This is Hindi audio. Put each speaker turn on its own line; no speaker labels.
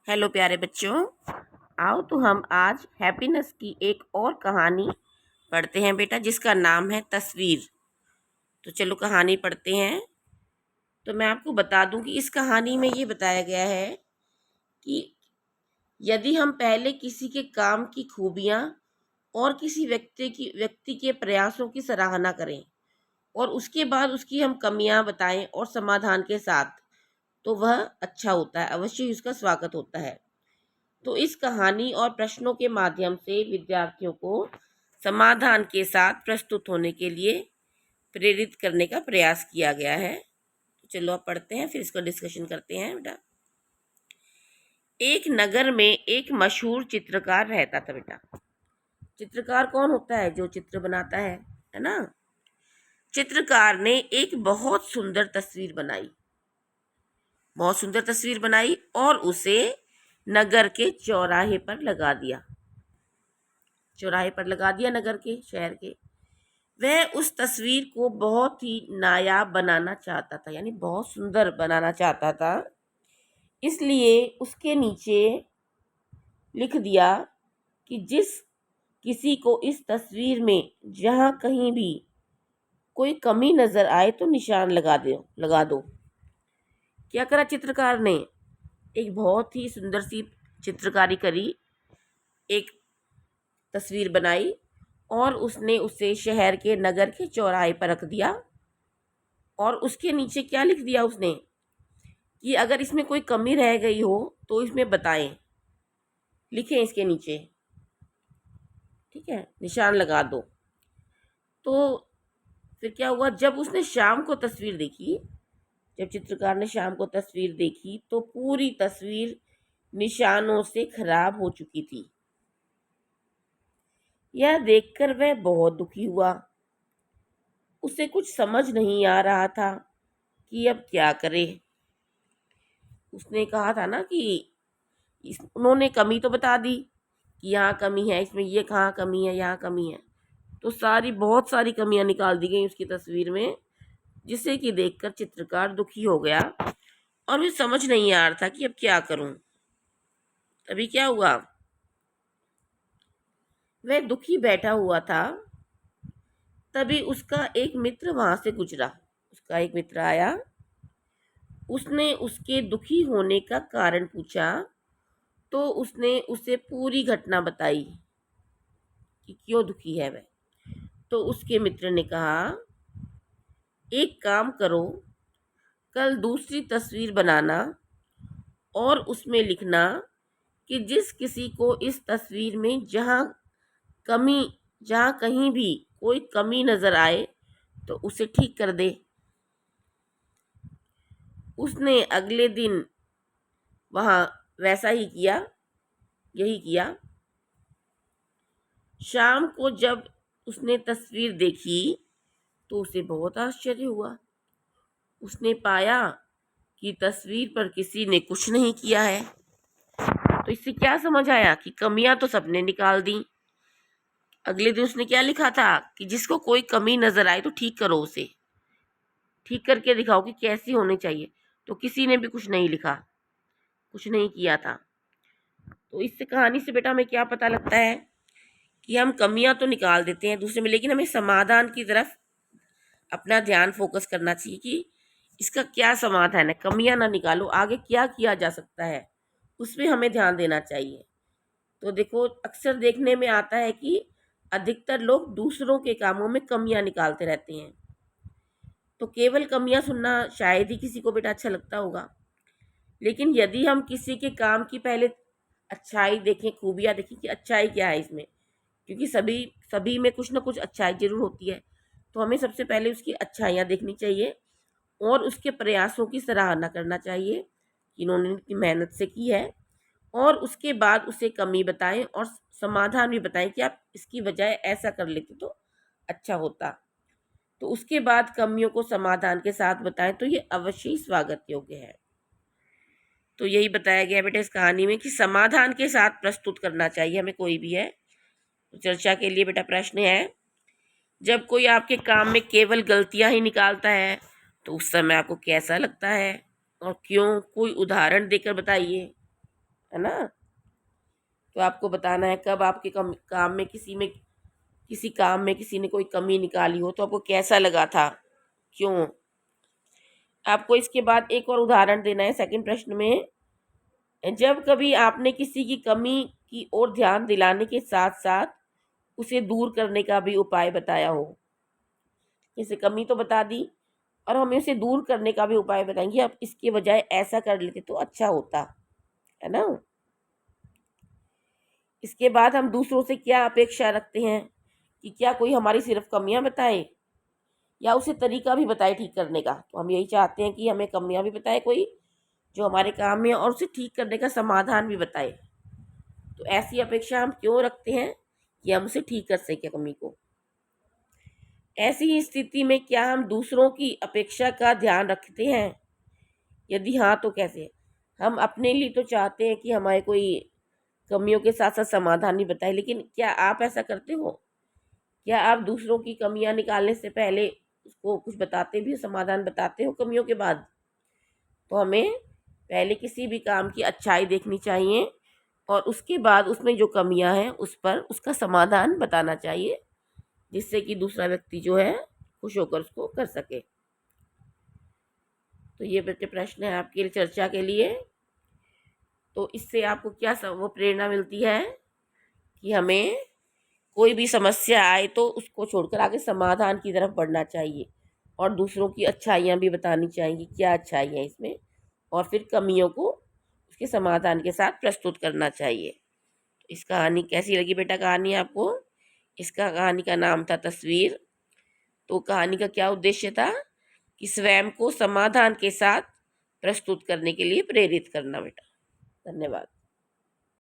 हेलो प्यारे बच्चों, आओ तो हम आज हैप्पीनेस की एक और कहानी पढ़ते हैं बेटा, जिसका नाम है तस्वीर। तो चलो कहानी पढ़ते हैं। तो मैं आपको बता दूं कि इस कहानी में ये बताया गया है कि यदि हम पहले किसी के काम की खूबियां और किसी व्यक्ति के प्रयासों की सराहना करें और उसके बाद उसकी हम कमियां बताएं और समाधान के साथ, तो वह अच्छा होता है, अवश्य ही उसका स्वागत होता है। तो इस कहानी और प्रश्नों के माध्यम से विद्यार्थियों को समाधान के साथ प्रस्तुत होने के लिए प्रेरित करने का प्रयास किया गया है। तो चलो अब पढ़ते हैं, फिर इसको डिस्कशन करते हैं बेटा। एक नगर में एक मशहूर चित्रकार रहता था बेटा। चित्रकार कौन होता है? जो चित्र बनाता है ना। चित्रकार ने एक बहुत सुंदर तस्वीर बनाई, बहुत सुंदर तस्वीर बनाई और उसे नगर के चौराहे पर लगा दिया। चौराहे पर लगा दिया नगर के, शहर के। वह उस तस्वीर को बहुत ही नायाब बनाना चाहता था, यानी बहुत सुंदर बनाना चाहता था। इसलिए उसके नीचे लिख दिया कि जिस किसी को इस तस्वीर में जहां कहीं भी कोई कमी नजर आए तो निशान लगा दो। क्या करा चित्रकार ने? एक बहुत ही सुंदर सी चित्रकारी करी, एक तस्वीर बनाई और उसने उसे शहर के, नगर के चौराहे पर रख दिया। और उसके नीचे क्या लिख दिया उसने कि अगर इसमें कोई कमी रह गई हो तो इसमें बताएं, लिखें इसके नीचे, ठीक है, निशान लगा दो। तो फिर क्या हुआ, जब उसने शाम को तस्वीर देखी, जब चित्रकार ने शाम को तस्वीर देखी तो पूरी तस्वीर निशानों से खराब हो चुकी थी। यह देखकर वह बहुत दुखी हुआ। उसे कुछ समझ नहीं आ रहा था कि अब क्या करे। उसने कहा था ना कि उन्होंने कमी तो बता दी कि यहाँ कमी है, इसमें ये कहाँ कमी है, यहाँ कमी है। तो बहुत सारी कमियां निकाल दी गई उसकी तस्वीर में, जिसे कि देखकर चित्रकार दुखी हो गया और मुझे समझ नहीं आ रहा था कि अब क्या करूं। तभी क्या हुआ, वह दुखी बैठा हुआ था, तभी उसका एक मित्र वहां से गुजरा। उसका एक मित्र आया, उसने उसके दुखी होने का कारण पूछा। तो उसने उसे पूरी घटना बताई कि क्यों दुखी है वह। तो उसके मित्र ने कहा, एक काम करो, कल दूसरी तस्वीर बनाना और उसमें लिखना कि जिस किसी को इस तस्वीर में कमी जहाँ कहीं भी कोई कमी नजर आए तो उसे ठीक कर दे। उसने अगले दिन वहाँ वैसा ही किया, यही किया। शाम को जब उसने तस्वीर देखी तो उसे बहुत आश्चर्य हुआ। उसने पाया कि तस्वीर पर किसी ने कुछ नहीं किया है। तो इससे क्या समझ आया कि कमियां तो सबने निकाल दी। अगले दिन उसने क्या लिखा था कि जिसको कोई कमी नजर आए तो ठीक करो, उसे ठीक करके दिखाओ कि कैसी होनी चाहिए। तो किसी ने भी कुछ नहीं लिखा, कुछ नहीं किया था। तो इससे कहानी से बेटा हमें क्या पता लगता है कि हम कमियां तो निकाल देते हैं दूसरे में, लेकिन हमें समाधान की तरफ अपना ध्यान फोकस करना चाहिए कि इसका क्या समाधान है। कमियां ना निकालो, आगे क्या किया जा सकता है उस पर हमें ध्यान देना चाहिए। तो देखो, अक्सर देखने में आता है कि अधिकतर लोग दूसरों के कामों में कमियां निकालते रहते हैं। तो केवल कमियां सुनना शायद ही किसी को बेटा अच्छा लगता होगा, लेकिन यदि हम किसी के काम की पहले अच्छाई देखें, खूबियां देखें कि अच्छाई क्या है इसमें, क्योंकि सभी सभी में कुछ ना कुछ अच्छाई जरूर होती है। तो हमें सबसे पहले उसकी अच्छाइयाँ देखनी चाहिए और उसके प्रयासों की सराहना करना चाहिए कि इन्होंने इतनी मेहनत से की है। और उसके बाद उसे कमी बताएं और समाधान भी बताएं कि आप इसकी बजाय ऐसा कर लेते तो अच्छा होता। तो उसके बाद कमियों को समाधान के साथ बताएं तो ये अवश्य ही स्वागत योग्य है। तो यही बताया गया बेटा इस कहानी में कि समाधान के साथ प्रस्तुत करना चाहिए हमें, कोई भी है। तो चर्चा के लिए बेटा प्रश्न है, जब कोई आपके काम में केवल गलतियां ही निकालता है तो उस समय आपको कैसा लगता है और क्यों? कोई उदाहरण देकर बताइए। है ना। तो आपको बताना है कब आपके काम में किसी काम में किसी ने कोई कमी निकाली हो तो आपको कैसा लगा था, क्यों। आपको इसके बाद एक और उदाहरण देना है सेकंड प्रश्न में। जब कभी आपने किसी की कमी की ओर ध्यान दिलाने के साथ साथ उसे दूर करने का भी उपाय बताया हो। जैसे कमी तो बता दी और हमें उसे दूर करने का भी उपाय बताएंगे, अब इसके बजाय ऐसा कर लेते तो अच्छा होता, है ना। इसके बाद हम दूसरों से क्या अपेक्षा रखते हैं कि क्या कोई हमारी सिर्फ कमियां बताए या उसे तरीका भी बताए ठीक करने का। तो हम यही चाहते हैं कि हमें कमियां भी बताए कोई जो हमारे काम में, और उसे ठीक करने का समाधान भी बताए। तो ऐसी अपेक्षा हम क्यों रखते हैं कि हम उसे ठीक कर सके कमी को। ऐसी स्थिति में क्या हम दूसरों की अपेक्षा का ध्यान रखते हैं, यदि हाँ तो कैसे। हम अपने लिए तो चाहते हैं कि हमारे कोई कमियों के साथ साथ समाधान भी बताए, लेकिन क्या आप ऐसा करते हो। क्या आप दूसरों की कमियां निकालने से पहले उसको कुछ बताते भी हो, समाधान बताते हो कमियों के बाद। तो हमें पहले किसी भी काम की अच्छाई देखनी चाहिए और उसके बाद उसमें जो कमियां हैं उस पर उसका समाधान बताना चाहिए, जिससे कि दूसरा व्यक्ति जो है खुश होकर उसको कर सके। तो ये बच्चे प्रश्न है आपके लिए चर्चा के लिए। तो इससे आपको क्या वो प्रेरणा मिलती है कि हमें कोई भी समस्या आए तो उसको छोड़कर आगे समाधान की तरफ बढ़ना चाहिए और दूसरों की अच्छाइयाँ भी बतानी चाहिए, क्या अच्छाई है इसमें, और फिर कमियों को उसके समाधान के साथ प्रस्तुत करना चाहिए। इस कहानी कैसी लगी बेटा कहानी आपको। इसका कहानी का नाम था तस्वीर। तो कहानी का क्या उद्देश्य था कि स्वयं को समाधान के साथ प्रस्तुत करने के लिए प्रेरित करना बेटा। धन्यवाद।